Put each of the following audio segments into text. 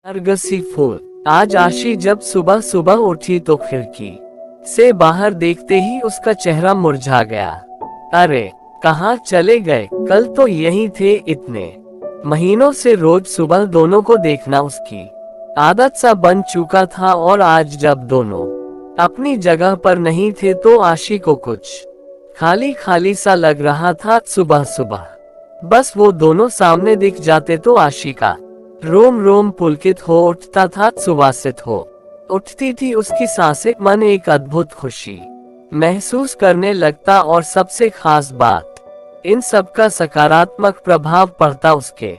नरगिसी फूल। आज आशी जब सुबह सुबह उठी तो खिड़की से बाहर देखते ही उसका चेहरा मुरझा गया। अरे कहाँ चले गए, कल तो यहीं थे। इतने महीनों से रोज सुबह दोनों को देखना उसकी आदत सा बन चुका था, और आज जब दोनों अपनी जगह पर नहीं थे तो आशी को कुछ खाली खाली सा लग रहा था। सुबह सुबह बस वो दोनों सामने दिख जाते तो आशी का रोम रोम पुलकित हो उठता था, सुवासित हो उठती थी उसकी सांसें। मन एक अद्भुत खुशी महसूस करने लगता, और सबसे खास बात, इन सब का सकारात्मक प्रभाव पड़ता उसके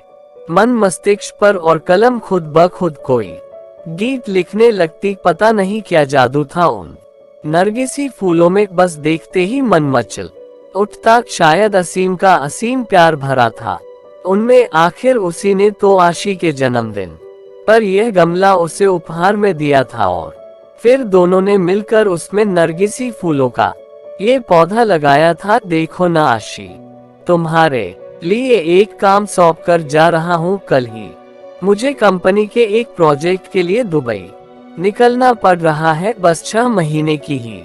मन मस्तिष्क पर, और कलम खुद ब खुद कोई गीत लिखने लगती। पता नहीं क्या जादू था उन नरगिसी फूलों में, बस देखते ही मन मचल उठता। शायद असीम का असीम प्यार भरा था उनमें। आखिर उसी ने तो आशी के जन्मदिन पर यह गमला उसे उपहार में दिया था, और फिर दोनों ने मिलकर उसमें नरगिसी फूलों का ये पौधा लगाया था। देखो ना आशी, तुम्हारे लिए एक काम सौंप कर जा रहा हूँ। कल ही मुझे कंपनी के एक प्रोजेक्ट के लिए दुबई निकलना पड़ रहा है। बस 6 महीने की ही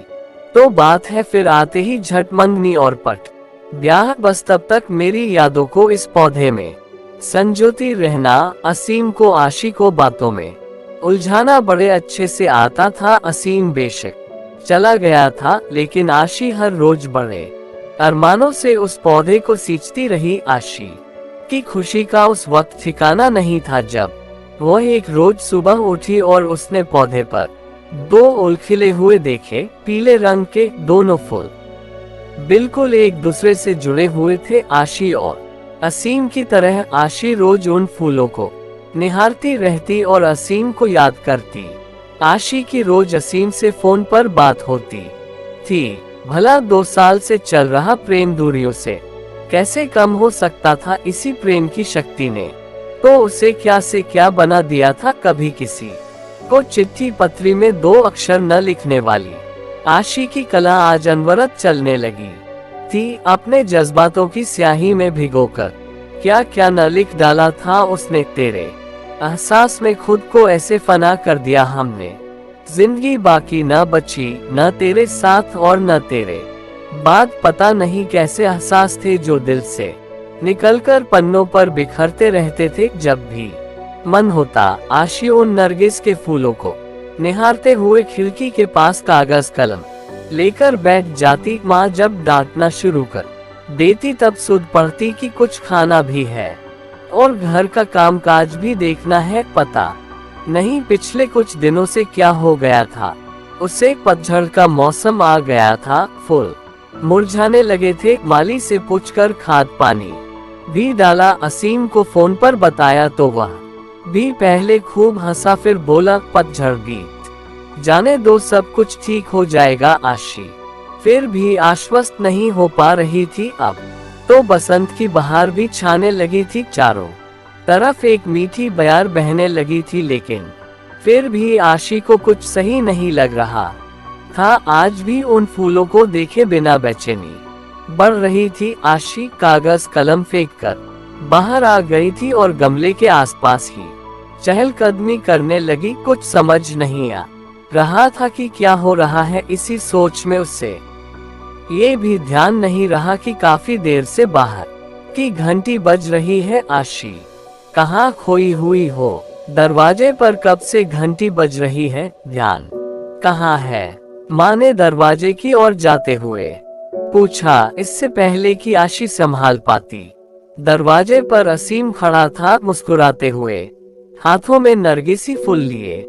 तो बात है, फिर आते ही झट मंगनी और पट ब्याह। बस तब तक मेरी यादों को इस पौधे में संजोती रहना। असीम को आशी को बातों में उलझाना बड़े अच्छे से आता था। असीम बेशक चला गया था, लेकिन आशी हर रोज बड़े अरमानों से उस पौधे को सींचती रही। आशी की खुशी का उस वक्त ठिकाना नहीं था जब वह एक रोज सुबह उठी और उसने पौधे पर 2 फूल खिले हुए देखे। पीले रंग के दोनों फूल बिल्कुल एक दूसरे से जुड़े हुए थे। आशी और असीम की तरह आशी रोज उन फूलों को निहारती रहती और असीम को याद करती। आशी की रोज असीम से फोन पर बात होती थी। भला 2 साल से चल रहा प्रेम दूरियों से कैसे कम हो सकता था। इसी प्रेम की शक्ति ने तो उसे क्या से क्या बना दिया था। कभी किसी को चिट्ठी पत्री में 2 अक्षर न लिखने वाली आशी की कला आज अनवरत चलने लगी थी। अपने जज्बातों की स्याही में भिगोकर क्या क्या न लिख डाला था उसने। तेरे एहसास में खुद को ऐसे फना कर दिया हमने, जिंदगी बाकी न बची, न तेरे साथ और न तेरे बाद। पता नहीं कैसे एहसास थे जो दिल से निकलकर पन्नों पर बिखरते रहते थे। जब भी मन होता आशी उन नरगिस के फूलों को निहारते हुए खिड़की के पास कागज कलम लेकर बैठ जाती। माँ जब डांटना शुरू कर देती तब सुध पड़ती कि कुछ खाना भी है और घर का कामकाज भी देखना है। पता नहीं पिछले कुछ दिनों से क्या हो गया था उसे। पतझड़ का मौसम आ गया था, फूल मुरझाने लगे थे। माली से पूछकर खाद पानी भी डाला। असीम को फोन पर बताया तो वह भी पहले खूब हंसा, फिर बोला पतझड़ गीत जाने दो, सब कुछ ठीक हो जाएगा। आशी फिर भी आश्वस्त नहीं हो पा रही थी। अब तो बसंत की बहार भी छाने लगी थी, चारों तरफ एक मीठी बयार बहने लगी थी, लेकिन फिर भी आशी को कुछ सही नहीं लग रहा था। आज भी उन फूलों को देखे बिना बेचैनी बढ़ रही थी। आशी कागज कलम फेंक कर बाहर आ गई थी और गमले के आसपास ही चहलकदमी करने लगी। कुछ समझ नहीं आ रहा था कि क्या हो रहा है। इसी सोच में उससे ये भी ध्यान नहीं रहा कि काफी देर से बाहर की घंटी बज रही है। आशी कहाँ खोई हुई हो, दरवाजे पर कब से घंटी बज रही है, ध्यान कहाँ है। माँ ने दरवाजे की ओर जाते हुए पूछा, इससे पहले कि आशी संभाल पाती। दरवाजे पर असीम खड़ा था, मुस्कुराते हुए, हाथों में नरगिसी फूल लिए।